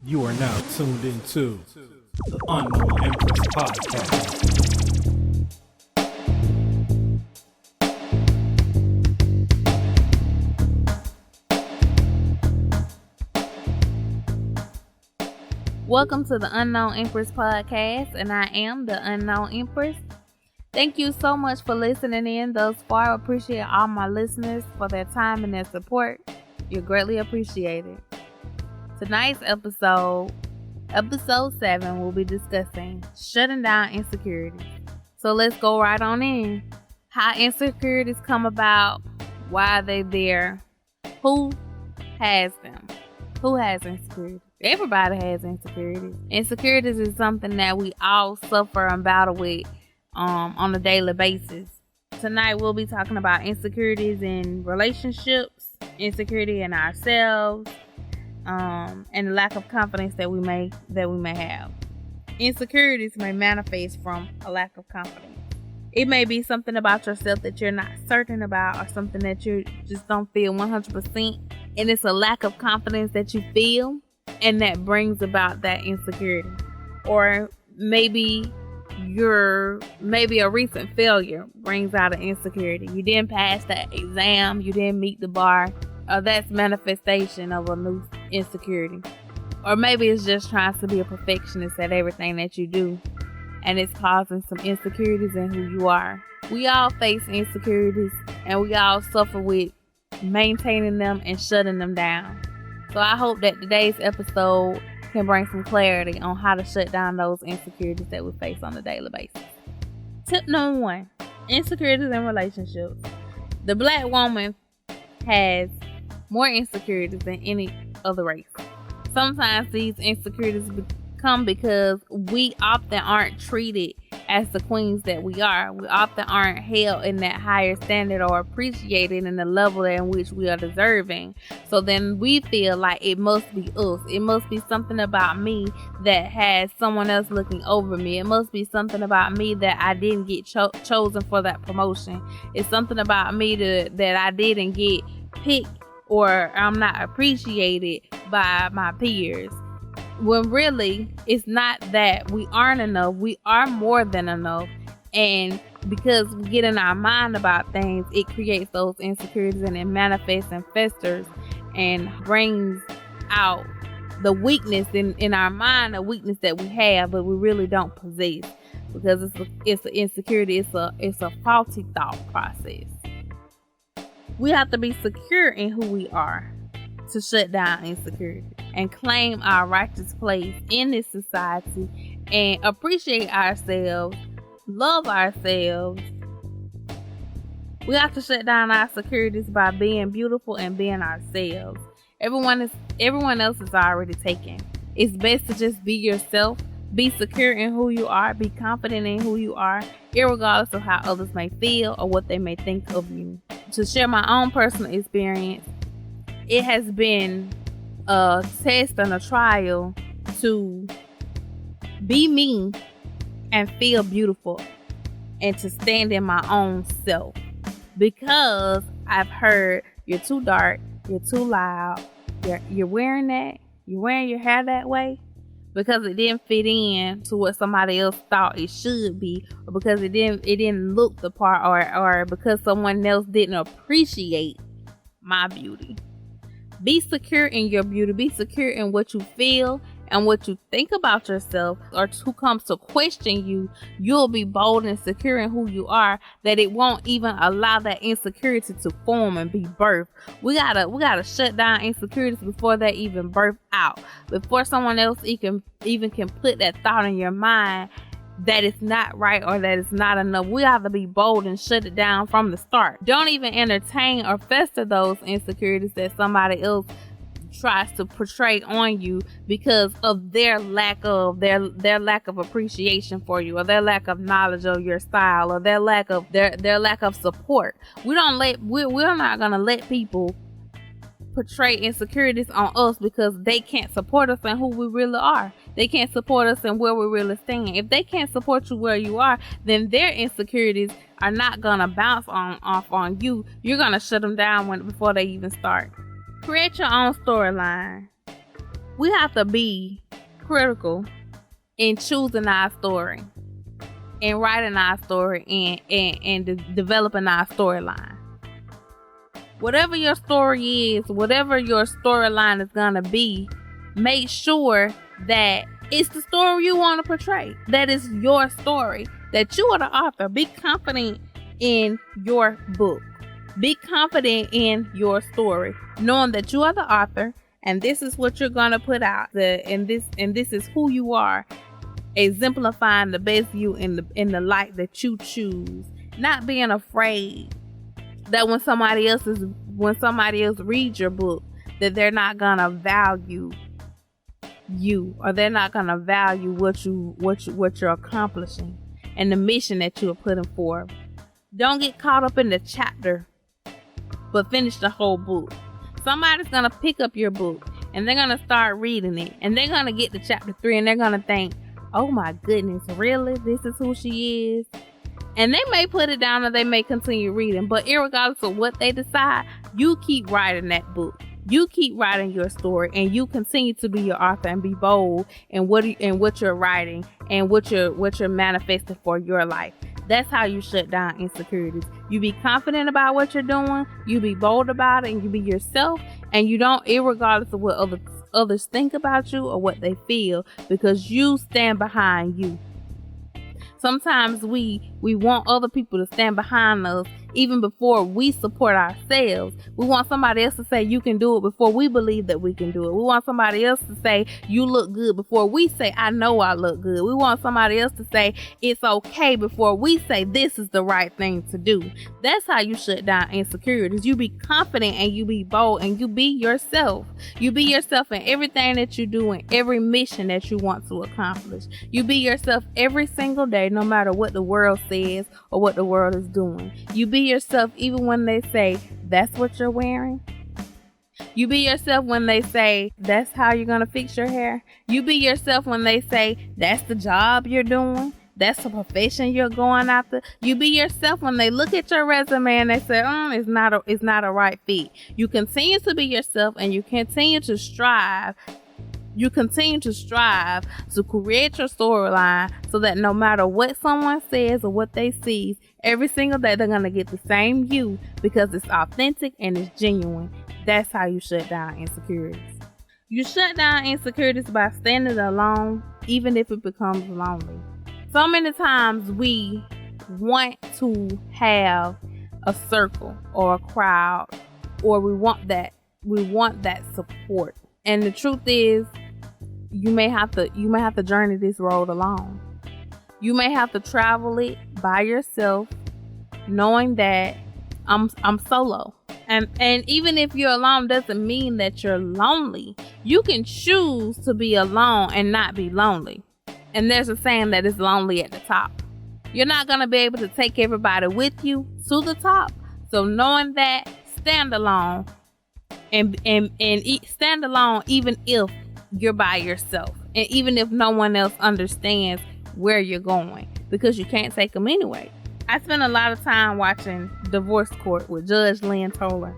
You are now tuned into the Unknown Empress podcast. Welcome to the Unknown Empress podcast, and I am the Unknown Empress. Thank you so much for listening in thus far. I appreciate all my listeners for their time and their support. You're greatly appreciated. Tonight's episode 7, we'll be discussing shutting down insecurities. So let's go right on in. How insecurities come about, why they're there, who has them, who has insecurities. Everybody has insecurities. Insecurities is something that we all suffer and battle with on a daily basis. Tonight we'll be talking about insecurities in relationships, insecurity in ourselves, and the lack of confidence that we may have. Insecurities may manifest from a lack of confidence. It may be something about yourself that you're not certain about, or something that you just don't feel 100%, and it's a lack of confidence that you feel, and that brings about that insecurity. Or maybe a recent failure brings out an insecurity. You didn't pass the exam, you didn't meet the bar. That's manifestation of a new insecurity. Or maybe it's just trying to be a perfectionist at everything that you do, and it's causing some insecurities in who you are. We all face insecurities, and we all suffer with maintaining them and shutting them down. So I hope that today's episode can bring some clarity on how to shut down those insecurities that we face on a daily basis. Tip number 1, insecurities in relationships. The black woman has more insecurities than any other race. Sometimes these insecurities come because we often aren't treated as the queens that we are. We often aren't held in that higher standard or appreciated in the level in which we are deserving. So then we feel like it must be us. It must be something about me that has someone else looking over me. It must be something about me that I didn't get chosen for that promotion. It's something about me that I didn't get picked, or I'm not appreciated by my peers. When really, it's not that we aren't enough. We are more than enough. And because we get in our mind about things, it creates those insecurities, and it manifests and festers and brings out the weakness in our mind, a weakness that we have, but we really don't possess, because it's an insecurity. It's a faulty thought process. We have to be secure in who we are to shut down insecurity and claim our righteous place in this society, and appreciate ourselves, love ourselves. We have to shut down our insecurities by being beautiful and being ourselves. Everyone else is already taken. It's best to just be yourself, be secure in who you are, be confident in who you are, irregardless of how others may feel or what they may think of you. To share my own personal experience, it has been a test and a trial to be me and feel beautiful, and to stand in my own self, because I've heard you're too dark, you're too loud, you're wearing your hair that way because it didn't fit in to what somebody else thought it should be, or because it didn't look the part, or because someone else didn't appreciate my beauty. Be secure in your beauty. Be secure in what you feel and what you think about yourself, or who comes to question you. You'll be bold and secure in who you are, that it won't even allow that insecurity to form and be birthed. We gotta shut down insecurities before they even birth out. Before someone else even can put that thought in your mind that it's not right or that it's not enough. We have to be bold and shut it down from the start. Don't even entertain or fester those insecurities that somebody else tries to portray on you because of their lack of appreciation for you, or their lack of knowledge of your style, or their lack of support. We're not gonna let people portray insecurities on us because they can't support us in who we really are. They can't support us in where we really stand. If they can't support you where you are, then their insecurities are not gonna bounce off on you. You're gonna shut them down before they even start. Create your own storyline. we have to be critical in choosing our story and writing our story and developing our storyline. Whatever your story is, whatever your storyline is going to be, make sure that it's the story you want to portray. That is your story. That you are the author. Be confident in your book. Be confident in your story, knowing that you are the author and this is what you're going to put out. And this is who you are, exemplifying the best you in the light that you choose. Not being afraid that when somebody else reads your book, that they're not going to value you, or they're not going to value what you're accomplishing and the mission that you are putting forth. Don't get caught up in the chapter, but finish the whole book. Somebody's going to pick up your book and they're going to start reading it, and they're going to get to chapter 3 and they're going to think, oh my goodness, really? This is who she is? And they may put it down or they may continue reading, but irregardless of what they decide, you keep writing that book. You keep writing your story, and you continue to be your author and be bold in what you're writing and what you're manifesting for your life. That's how you shut down insecurities. You be confident about what you're doing, you be bold about it, and you be yourself, and you don't, irregardless of what others think about you or what they feel, because you stand behind you. Sometimes we want other people to stand behind us even before we support ourselves. We want somebody else to say you can do it before we believe that we can do it. We want somebody else to say you look good before we say I know I look good. We want somebody else to say it's okay before we say this is the right thing to do. That's how you shut down insecurities. You be confident and you be bold and you be yourself. You be yourself in everything that you do and every mission that you want to accomplish. You be yourself every single day, no matter what the world says or what the world is doing. You be yourself even when they say that's what you're wearing. You be yourself when they say that's how you're gonna fix your hair. You be yourself when they say that's the job you're doing, that's the profession you're going after. You be yourself when they look at your resume and they say it's not a right fit. You continue to be yourself, and you continue to strive. You continue to strive to create your storyline so that no matter what someone says or what they see, every single day they're going to get the same you, because it's authentic and it's genuine. That's how you shut down insecurities. You shut down insecurities by standing alone, even if it becomes lonely. So many times we want to have a circle or a crowd, or we want that support. And the truth is, you may have to journey this road alone. You may have to travel it by yourself, knowing that I'm solo. And even if you're alone doesn't mean that you're lonely. You can choose to be alone and not be lonely. And there's a saying that it's lonely at the top. You're not going to be able to take everybody with you to the top. So knowing that, stand alone and stand alone even if you're by yourself, and even if no one else understands where you're going, because you can't take them anyway. I spend a lot of time watching Divorce Court with Judge Lynn Toler,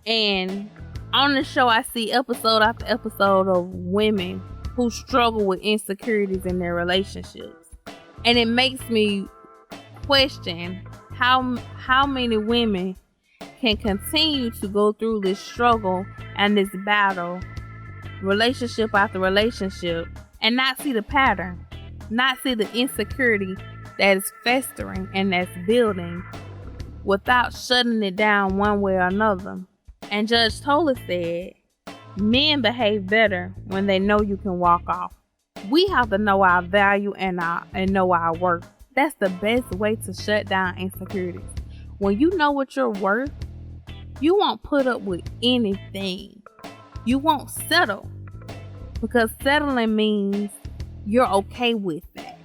and on the show I see episode after episode of women who struggle with insecurities in their relationships, and it makes me question how many women can continue to go through this struggle and this battle, relationship after relationship, and not see the pattern, not see the insecurity that is festering and that's building, without shutting it down one way or another. And Judge Toler said, men behave better when they know you can walk off. We have to know our value and know our worth. That's the best way to shut down insecurities. When you know what you're worth, you won't put up with anything. You won't settle, because settling means you're okay with that.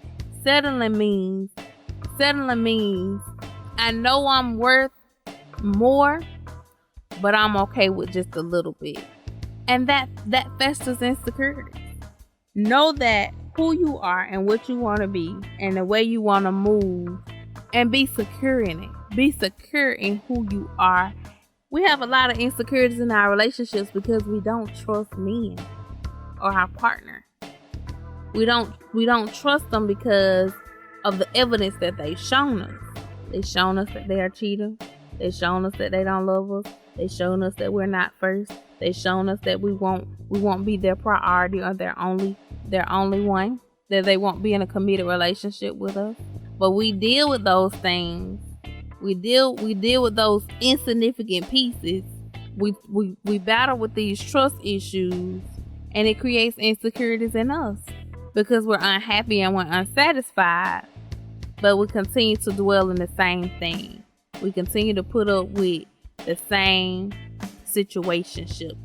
Settling means I know I'm worth more, but I'm okay with just a little bit. And that festers insecurity. Know that who you are and what you want to be and the way you want to move, and be secure in it. Be secure in who you are. We have a lot of insecurities in our relationships because we don't trust men. or our partner. We don't trust them because of the evidence that they've shown us. They've shown us that they are cheaters. They've shown us that they don't love us. They've shown us that we're not first. They've shown us that we won't be their priority or their only one. That they won't be in a committed relationship with us. But we deal with those things. We deal with those insignificant pieces. We battle with these trust issues, and it creates insecurities in us because we're unhappy and we're unsatisfied. But we continue to dwell in the same thing. We continue to put up with the same situationships.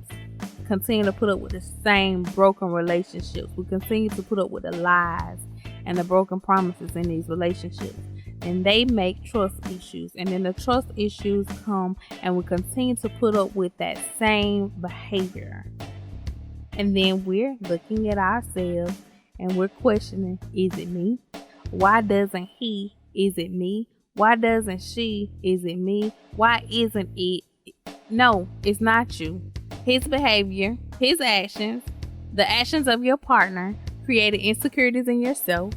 Continue to put up with the same broken relationships. We continue to put up with the lies and the broken promises in these relationships. And they make trust issues. And then the trust issues come and we continue to put up with that same behavior. And then we're looking at ourselves and we're questioning, is it me? Why doesn't he? Is it me? Why doesn't she? Is it me? Why isn't it? No, it's not you. His behavior, his actions, the actions of your partner created insecurities in yourself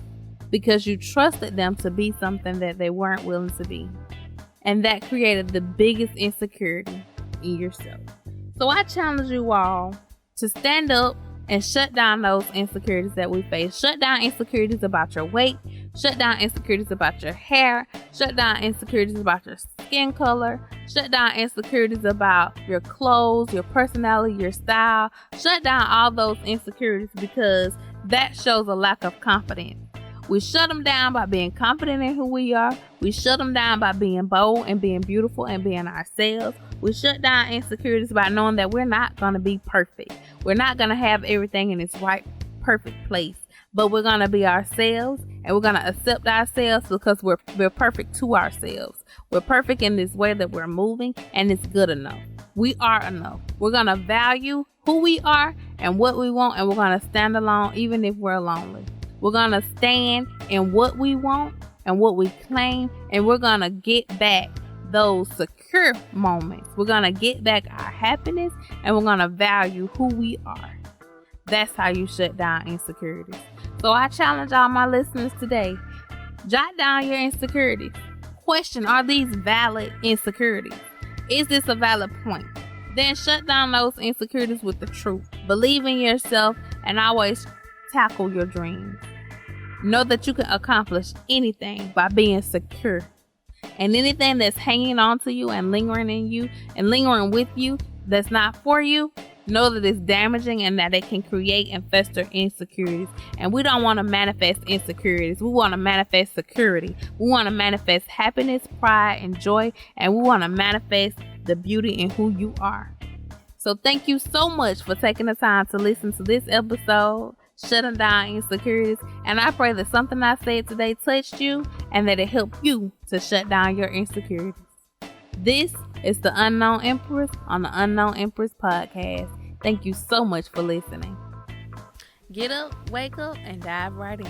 because you trusted them to be something that they weren't willing to be. And that created the biggest insecurity in yourself. So I challenge you all to stand up and shut down those insecurities that we face. Shut down insecurities about your weight. Shut down insecurities about your hair. Shut down insecurities about your skin color. Shut down insecurities about your clothes, your personality, your style. Shut down all those insecurities because that shows a lack of confidence. We shut them down by being confident in who we are. We shut them down by being bold and being beautiful and being ourselves. We shut down insecurities by knowing that we're not going to be perfect. We're not going to have everything in its right, perfect place. But we're going to be ourselves and we're going to accept ourselves because we're perfect to ourselves. We're perfect in this way that we're moving and it's good enough. We are enough. We're going to value who we are and what we want, and we're going to stand alone even if we're lonely. We're going to stand in what we want and what we claim, and we're going to get back those secure moments. We're going to get back our happiness, and we're going to value who we are. That's how you shut down insecurities. So I challenge all my listeners today, jot down your insecurities. Question, are these valid insecurities? Is this a valid point? Then shut down those insecurities with the truth. Believe in yourself and always tackle your dreams. Know that you can accomplish anything by being secure. And anything that's hanging on to you and lingering in you and lingering with you that's not for you, know that it's damaging and that it can create and fester insecurities. And we don't want to manifest insecurities. We want to manifest security. We want to manifest happiness, pride, and joy. And we want to manifest the beauty in who you are. So thank you so much for taking the time to listen to this episode, shutting down insecurities. And I pray that something I said today touched you and that it helped you to shut down your insecurities. This is the Unknown Empress on the Unknown Empress podcast. Thank you so much for listening. Get up, wake up, and dive right in.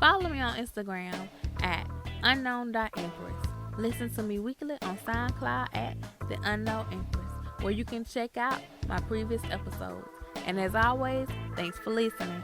Follow me on Instagram at unknown.empress. Listen to me weekly on SoundCloud at the Unknown Empress, where you can check out my previous episodes. And as always, thanks for listening.